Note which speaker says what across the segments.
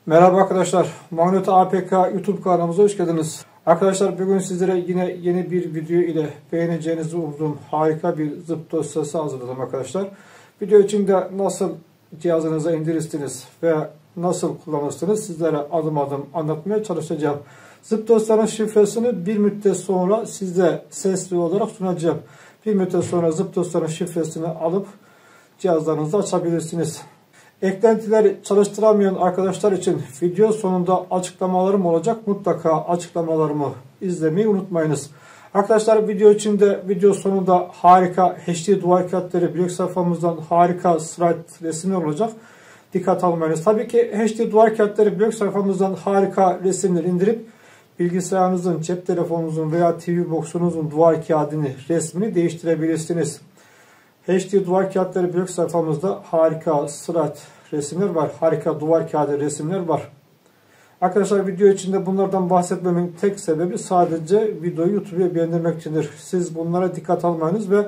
Speaker 1: Merhaba arkadaşlar, Magnet APK YouTube kanalımıza hoş geldiniz. Arkadaşlar bugün sizlere yine yeni bir video ile beğeneceğinizi umduğum harika bir zip dosyası hazırladım arkadaşlar. Video içinde nasıl cihazınıza indirirsiniz ve nasıl kullanırsınız sizlere adım adım anlatmaya çalışacağım. Zip dosyanın şifresini bir müddet sonra size sesli olarak sunacağım. Bir müddet sonra zip dosyanın şifresini alıp cihazlarınızda açabilirsiniz. Eklentileri çalıştıramayan arkadaşlar için video sonunda açıklamalarım olacak. Mutlaka açıklamalarımı izlemeyi unutmayınız. Arkadaşlar video sonunda harika HD duvar kağıtları blog sayfamızdan harika slayt resimler olacak. Dikkat almayınız. Tabii ki HD duvar kağıtları blog sayfamızdan harika resimler indirip bilgisayarınızın, cep telefonunuzun veya TV box'unuzun duvar kağıdını, resmini değiştirebilirsiniz. HD duvar kağıtları blog sayfamızda harika slayt resimler var. Harika duvar kağıdı resimler var. Arkadaşlar video içinde bunlardan bahsetmemin tek sebebi sadece videoyu YouTube'ya beğendirmek içindir. Siz bunlara dikkat almayınız ve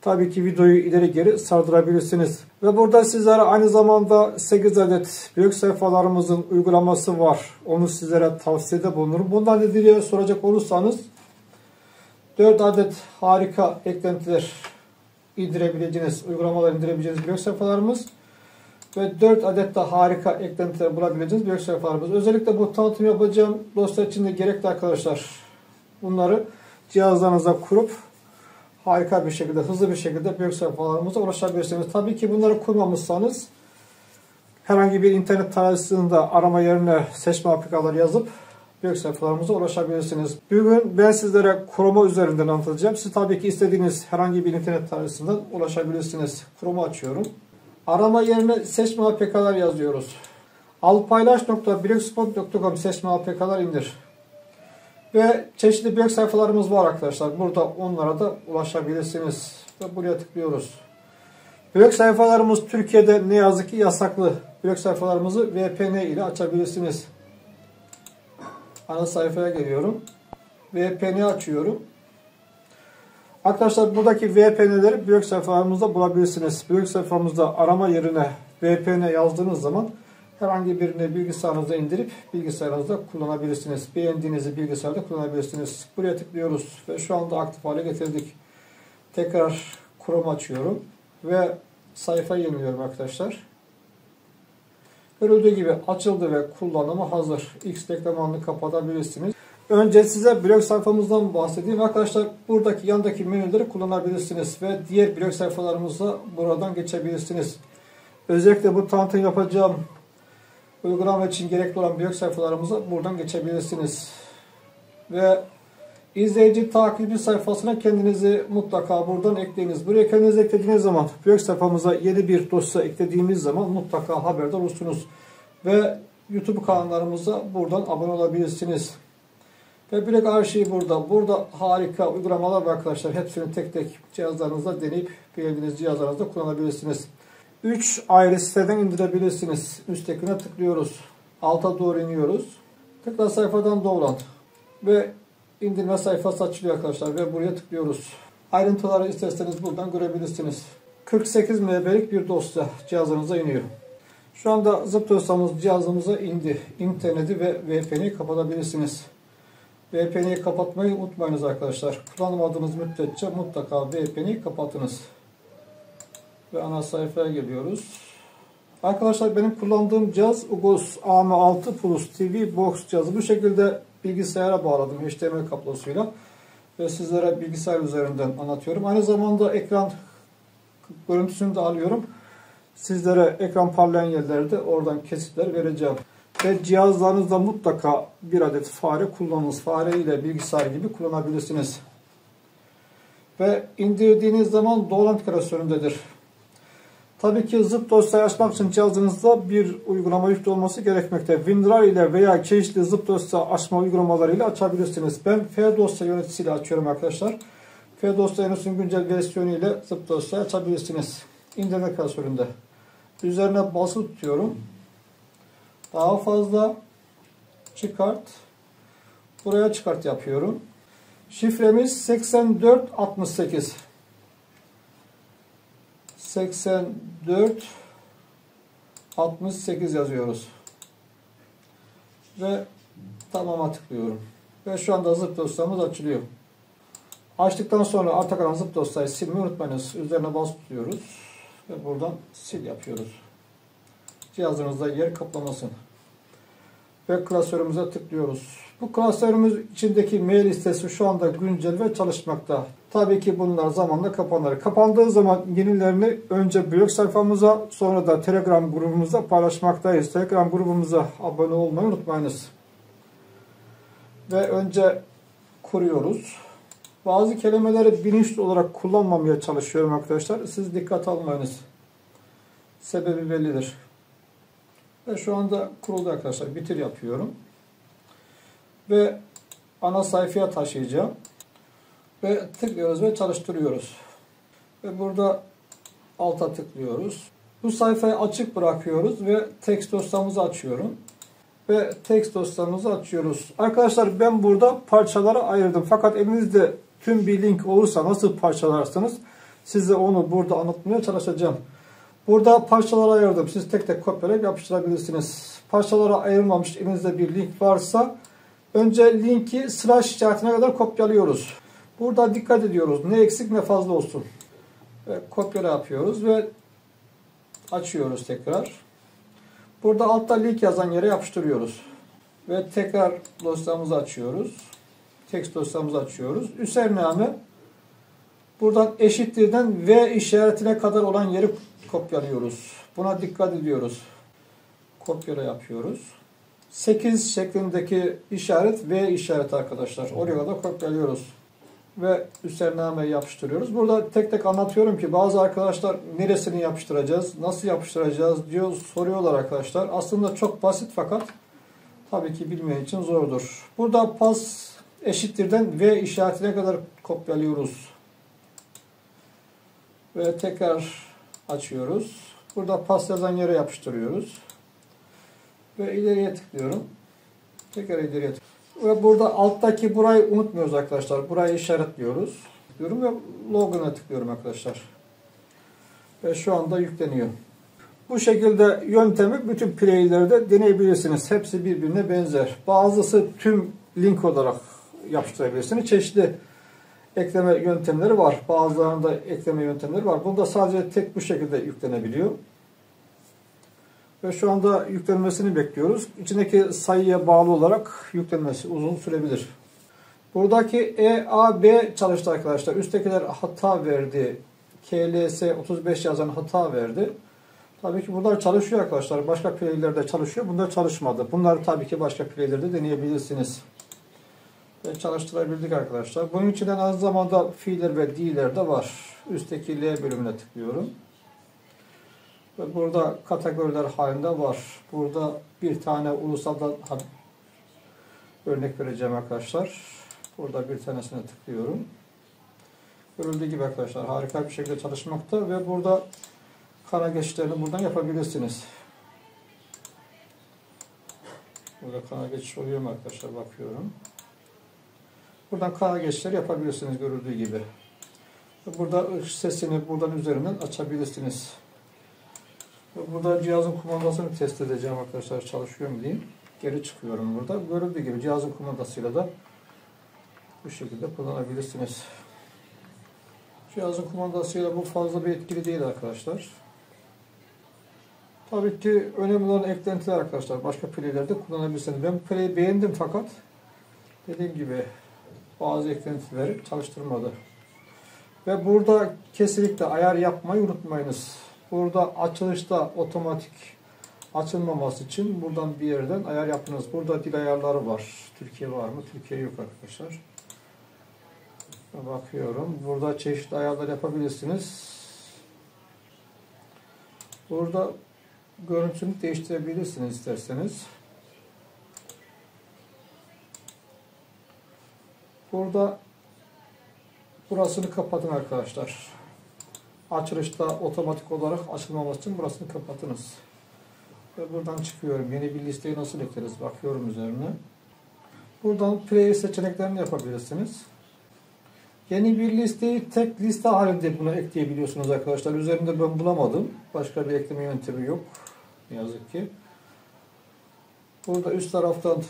Speaker 1: tabii ki videoyu ileri geri sardırabilirsiniz. Ve burada sizlere aynı zamanda 8 adet blog sayfalarımızın uygulaması var. Onu sizlere tavsiyede bulunurum. Bundan nedir diye soracak olursanız 4 adet harika eklentiler indirebileceğiniz, uygulamalar indirebileceğiniz blog sayfalarımız ve 4 adet de harika eklentiler bulabileceğiniz blog sayfalarımız. Özellikle bu tanıtım yapacağım dosya içinde gerekli arkadaşlar. Bunları cihazlarınıza kurup harika bir şekilde, hızlı bir şekilde blog sayfalarımıza ulaşabilirsiniz. Tabii ki bunları kurmamışsanız herhangi bir internet tarayıcısında arama yerine seçme APK'ları yazıp blog sayfalarımıza ulaşabilirsiniz. Bugün ben sizlere Chrome üzerinden anlatacağım. Siz tabii ki istediğiniz herhangi bir internet tarayıcısından ulaşabilirsiniz. Chrome'u açıyorum. Arama yerine seçme APK'lar yazıyoruz. alpaylaş.blogspot.com seçme APK'lar indir. Ve çeşitli blog sayfalarımız var arkadaşlar. Burada onlara da ulaşabilirsiniz. Ve buraya tıklıyoruz. Blog sayfalarımız Türkiye'de ne yazık ki yasaklı. Blog sayfalarımızı VPNİle açabilirsiniz. Ana sayfaya geliyorum. VPN'i açıyorum. Arkadaşlar buradaki VPN'leri blog sayfalarımızda bulabilirsiniz. Blog sayfamızda arama yerine VPN yazdığınız zaman herhangi birini bilgisayarınıza indirip bilgisayarınızda kullanabilirsiniz. Beğendiğinizi bilgisayarda kullanabilirsiniz. Buraya tıklıyoruz ve şu anda aktif hale getirdik. Tekrar Chrome açıyorum ve sayfayı yeniliyorum arkadaşlar. Görüldüğü gibi açıldı ve kullanıma hazır. X reklamını kapatabilirsiniz. Önce size blog sayfamızdan bahsedeyim. Arkadaşlar buradaki yandaki menüleri kullanabilirsiniz ve diğer blog sayfalarımıza buradan geçebilirsiniz. Özellikle bu tanıtım yapacağım uygulama için gerekli olan blog sayfalarımıza buradan geçebilirsiniz. Ve izleyici takibi sayfasına kendinizi mutlaka buradan ekleyiniz. Buraya kendinizi eklediğiniz zaman blog sayfamıza yeni bir dosya eklediğimiz zaman mutlaka haberdar olursunuz. Ve YouTube kanallarımıza buradan abone olabilirsiniz. Ve blog arşivi burada. Burada harika uygulamalar var arkadaşlar. Hepsini tek tek cihazlarınızda deneyip beğendiğiniz cihazlarınızda kullanabilirsiniz. 3 ayrı siteden indirebilirsiniz. Üsttekine tıklıyoruz. Alta doğru iniyoruz. Tıkla sayfadan doğrulan. Ve indirme sayfası açılıyor arkadaşlar. Ve buraya tıklıyoruz. Ayrıntıları isterseniz buradan görebilirsiniz. 48 MB'lik bir dosya cihazınıza iniyor. Şu anda zip dosyamız cihazımıza indi. İnterneti ve VPN'i kapatabilirsiniz. VPN'i kapatmayı unutmayınız arkadaşlar. Kullanmadığınız müddetçe mutlaka VPN'i kapatınız. Ve ana sayfaya geliyoruz. Arkadaşlar benim kullandığım cihaz UGOS AM6 Plus TV Box cihazı. Bu şekilde bilgisayara bağladım HDMI kablosuyla. Ve sizlere bilgisayar üzerinden anlatıyorum. Aynı zamanda ekran görüntüsünü de alıyorum. Sizlere ekran parlayan yerlerde oradan kesitler vereceğim. Ve cihazlarınızda mutlaka bir adet fare kullanınız. Fare ile bilgisayar gibi kullanabilirsiniz. Ve indirdiğiniz zaman Doğa navigasyonundadır. Tabii ki zip dosyayı açmak için cihazınızda bir uygulama yüklü olması gerekmekte. WinRAR ile veya çeşitli zip dosya açma uygulamalarıyla açabilirsiniz. Ben F dosya yöneticisiyle açıyorum arkadaşlar. F dosya yöneticisinin güncel versiyonu ile zip dosyayı açabilirsiniz. İndirme klasöründe. Üzerine basılı tutuyorum. Daha fazla çıkart. Buraya çıkart yapıyorum. Şifremiz 8468. 84 68 yazıyoruz. Ve tamam'a tıklıyorum. Ve şu anda zip dosyamız açılıyor. Açtıktan sonra arta kalan zip dosyayı silmeyi unutmayınız. Üzerine bas tutuyoruz. Ve buradan sil yapıyoruz. Cihazınızda yer kaplamasın. Ve klasörümüze tıklıyoruz. Bu klasörümüz içindeki mail listesi şu anda güncel ve çalışmakta. Tabii ki bunlar zamanla kapanır. Kapandığı zaman yenilerini önce blog sayfamıza, sonra da Telegram grubumuzda paylaşmaktayız. Telegram grubumuza abone olmayı unutmayınız. Ve önce kuruyoruz. Bazı kelimeleri bilinçli olarak kullanmamaya çalışıyorum arkadaşlar. Siz dikkat almayınız. Sebebi bellidir. Ve şu anda kuruldu arkadaşlar. Bitir yapıyorum. Ve ana sayfaya taşıyacağım. Ve tıklıyoruz ve çalıştırıyoruz. Ve burada alta tıklıyoruz. Bu sayfayı açık bırakıyoruz ve text dosyamızı açıyorum. Ve text dosyamızı açıyoruz. Arkadaşlar ben burada parçalara ayırdım. Fakat elinizde tüm bir link olursa nasıl parçalarsınız? Size onu burada anlatmaya çalışacağım. Burada parçalara ayırdım. Siz tek tek kopyalayıp yapıştırabilirsiniz. Parçalara ayrılmamış elinizde bir link varsa önce linki slash işaretine kadar kopyalıyoruz. Burada dikkat ediyoruz. Ne eksik ne fazla olsun. Ve kopyala yapıyoruz ve açıyoruz tekrar. Burada altta link yazan yere yapıştırıyoruz. Ve tekrar dosyamızı açıyoruz. Text dosyamızı açıyoruz. Üzerine buradan eşittirden V işaretine kadar olan yeri kopyalıyoruz. Buna dikkat ediyoruz. Kopyala yapıyoruz. 8 şeklindeki işaret V işareti arkadaşlar. Oraya kadar kopyalıyoruz. Ve üzerine yapıştırıyoruz. Burada tek tek anlatıyorum ki bazı arkadaşlar neresini yapıştıracağız, nasıl yapıştıracağız diyor soruyorlar arkadaşlar. Aslında çok basit fakat tabii ki bilmeyen için zordur. Burada pas eşittirden V işaretine kadar kopyalıyoruz. Ve tekrar açıyoruz. Burada pas yazan yere yapıştırıyoruz. Ve ileriye tıklıyorum. Tekrar ileriye tıklıyorum. Ve burada alttaki burayı unutmuyoruz arkadaşlar. Burayı işaretliyoruz. Tıklıyorum ve logo'na tıklıyorum arkadaşlar. Ve şu anda yükleniyor. Bu şekilde yöntemi bütün playlerde deneyebilirsiniz. Hepsi birbirine benzer. Bazısı tüm link olarak yapıştırabilirsiniz. Çeşitli ekleme yöntemleri var. Bazılarında ekleme yöntemleri var. Bunda sadece tek bu şekilde yüklenebiliyor. Ve şu anda yüklenmesini bekliyoruz. İçindeki sayıya bağlı olarak yüklenmesi uzun sürebilir. Buradaki EAB çalıştı arkadaşlar. Üsttekiler hata verdi. KLS 35 yazan hata verdi. Tabii ki bunlar çalışıyor arkadaşlar. Başka playlerde çalışıyor. Bunlar çalışmadı. Bunları tabii ki başka playlerde deneyebilirsiniz. Ve çalıştırabildik arkadaşlar. Bunun içinden aynı zamanda fiiller ve d'ler de var. Üstteki L bölümüne tıklıyorum. Ve burada kategoriler halinde var. Burada bir tane ulusaldan örnek vereceğim arkadaşlar. Burada bir tanesine tıklıyorum. Görüldüğü gibi arkadaşlar harika bir şekilde çalışmakta ve burada kara geçişlerini buradan yapabilirsiniz. Burada kara geçiş oluyor mu arkadaşlar, bakıyorum. Buradan kara geçişler yapabilirsiniz görüldüğü gibi. Burada sesini buradan üzerinden açabilirsiniz. Burada cihazın kumandasını test edeceğim arkadaşlar, çalışıyor mu diyeyim. Geri çıkıyorum burada. Görüldüğü gibi cihazın kumandasıyla da bu şekilde kullanabilirsiniz. Cihazın kumandasıyla bu fazla bir etkili değil arkadaşlar. Tabii ki önemli olan eklentiler arkadaşlar. Başka playlerde kullanabilirsiniz. Ben bu play'i beğendim fakat dediğim gibi bazı eklentileri çalıştırmadı. Ve burada kesinlikle ayar yapmayı unutmayınız. Burada açılışta otomatik açılmaması için buradan bir yerden ayar yapınız. Burada dil ayarları var. Türkiye var mı? Türkiye yok arkadaşlar. Bakıyorum. Burada çeşitli ayarlar yapabilirsiniz. Burada görüntüsünü değiştirebilirsiniz isterseniz. Burada burasını kapatın arkadaşlar. Açılışta otomatik olarak açılmaması için burasını kapatınız. Ve buradan çıkıyorum. Yeni bir listeyi nasıl ekleriz? Bakıyorum üzerine. Buradan play seçeneklerini yapabilirsiniz. Yeni bir listeyi tek liste halinde buna ekleyebiliyorsunuz arkadaşlar. Üzerinde ben bulamadım. Başka bir ekleme yöntemi yok. Ne yazık ki. Burada üst taraftan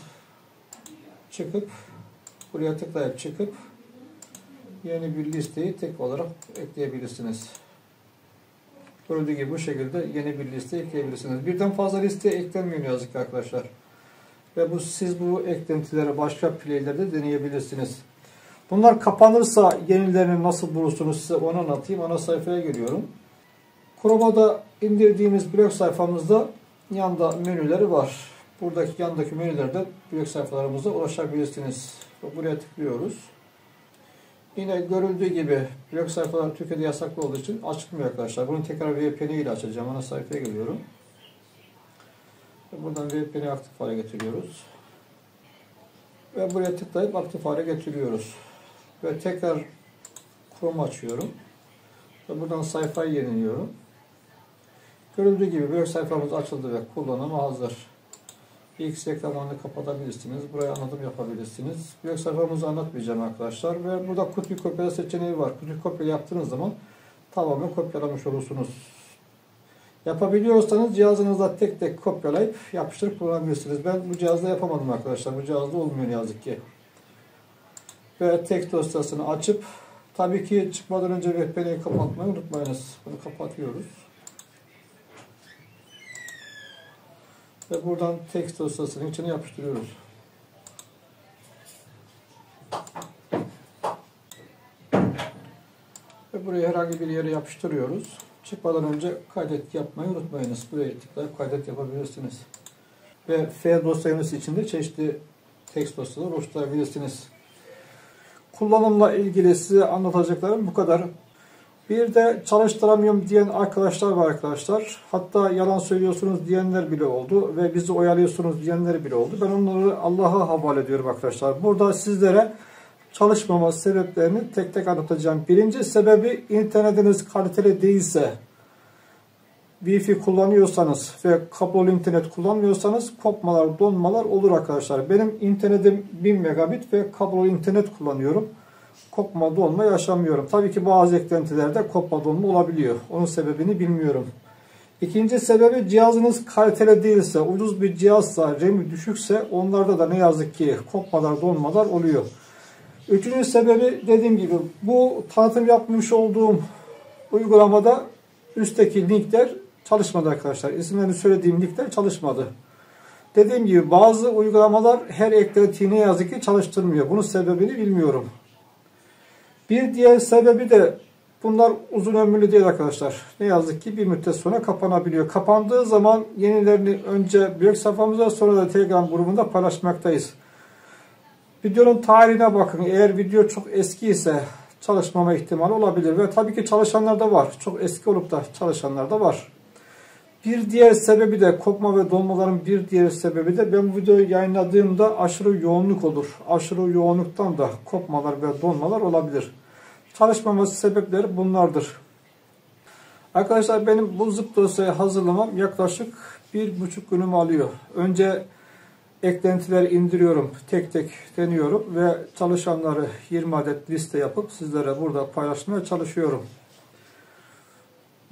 Speaker 1: çıkıp buraya tıklayıp çıkıp yeni bir listeyi tek olarak ekleyebilirsiniz. Gördüğü gibi bu şekilde yeni bir liste ekleyebilirsiniz. Birden fazla liste eklenmiyor ne yazık ki arkadaşlar. Ve siz bu eklentileri başka playlerde deneyebilirsiniz. Bunlar kapanırsa yenilerini nasıl bulursunuz size onu anlatayım. Ana sayfaya geliyorum. Chrome'da indirdiğimiz blog sayfamızda yanda menüleri var. Buradaki yandaki menülerde blog sayfalarımıza ulaşabilirsiniz. Buraya tıklıyoruz. Yine görüldüğü gibi blog sayfalar Türkiye'de yasaklı olduğu için açılmıyor arkadaşlar. Bunu tekrar VPNİle açacağım. Ana sayfaya geliyorum. Buradan VPN'i aktif hale getiriyoruz. Ve buraya tıklayıp aktif hale getiriyoruz. Ve tekrar Chrome açıyorum. Ve buradan sayfayı yeniliyorum. Görüldüğü gibi blog sayfamız açıldı ve kullanıma hazır. X reklamını kapatabilirsiniz. Buraya anlatım yapabilirsiniz. Blog sayfamızı anlatmayacağım arkadaşlar. Ve burada kutu kopyala seçeneği var. Kutu kopyala yaptığınız zaman tamamen kopyalamış olursunuz. Yapabiliyorsanız cihazınızda tek tek kopyalayıp yapıştırıp kullanabilirsiniz. Ben bu cihazda yapamadım arkadaşlar. Bu cihazda olmuyor ne yazık ki. Ve text dosyasını açıp tabii ki çıkmadan önce VPN'i kapatmayı unutmayınız. Bunu kapatıyoruz. Ve buradan text dosyasının içine yapıştırıyoruz. Ve buraya herhangi bir yere yapıştırıyoruz. Çıkmadan önce kaydet yapmayı unutmayınız. Buraya tıklayıp kaydet yapabilirsiniz. Ve F dosyamız içinde çeşitli text dosyalar oluşturabilirsiniz. Kullanımla ilgili size anlatacaklarım bu kadar. Bir de çalıştıramıyorum diyen arkadaşlar var arkadaşlar. Hatta yalan söylüyorsunuz diyenler bile oldu ve bizi oyalıyorsunuz diyenler bile oldu. Ben onları Allah'a havale ediyorum arkadaşlar. Burada sizlere çalışmama sebeplerini tek tek anlatacağım. Birinci sebebi internetiniz kaliteli değilse, Wi-Fi kullanıyorsanız ve kablolu internet kullanmıyorsanız kopmalar, donmalar olur arkadaşlar. Benim internetim 1000 megabit ve kablolu internet kullanıyorum. Kopma, donma yaşamıyorum. Tabii ki bazı eklentilerde kopma, donma olabiliyor. Onun sebebini bilmiyorum. İkinci sebebi cihazınız kaliteli değilse, ucuz bir cihazsa, RAM'i düşükse onlarda da ne yazık ki kopmalar, donmalar oluyor. Üçüncü sebebi dediğim gibi bu tanıtım yapmış olduğum uygulamada üstteki linkler çalışmadı arkadaşlar. İsimlerini söylediğim linkler çalışmadı. Dediğim gibi bazı uygulamalar her eklentiyi ne yazık ki çalıştırmıyor. Bunun sebebini bilmiyorum. Bir diğer sebebi de bunlar uzun ömürlü değil arkadaşlar. Ne yazık ki bir müddet sonra kapanabiliyor. Kapandığı zaman yenilerini önce blog sayfamıza sonra da Telegram grubunda paylaşmaktayız. Videonun tarihine bakın. Eğer video çok eski ise çalışmama ihtimali olabilir. Ve tabii ki çalışanlar da var. Çok eski olup da çalışanlar da var. Bir diğer sebebi de kopma ve donmaların bir diğer sebebi de ben bu videoyu yayınladığımda aşırı yoğunluk olur. Aşırı yoğunluktan da kopmalar ve donmalar olabilir. Çalışmaması sebepleri bunlardır. Arkadaşlar benim bu zip dosyayı hazırlamam yaklaşık 1,5 günümü alıyor. Önce eklentileri indiriyorum. Tek tek deniyorum ve çalışanları 20 adet liste yapıp sizlere burada paylaşmaya çalışıyorum.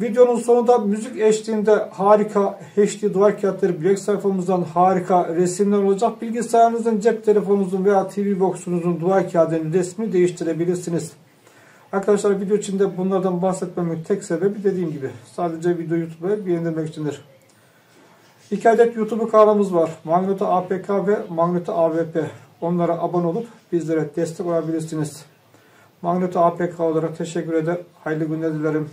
Speaker 1: Videonun sonunda müzik eşliğinde harika HD duvar kağıtları blog sayfamızdan harika resimler olacak. Bilgisayarınızın, cep telefonunuzun veya TV box'unuzun duvar kağıdının resmini değiştirebilirsiniz. Arkadaşlar video içinde bunlardan bahsetmemin tek sebebi dediğim gibi sadece video YouTube'a beğendirmek içindir. 2 adet YouTube kanalımız var. Magneto APK ve Magneto AVP. Onlara abone olup bizlere destek olabilirsiniz. Magneto APK olarak teşekkür ederim. Hayırlı günler dilerim.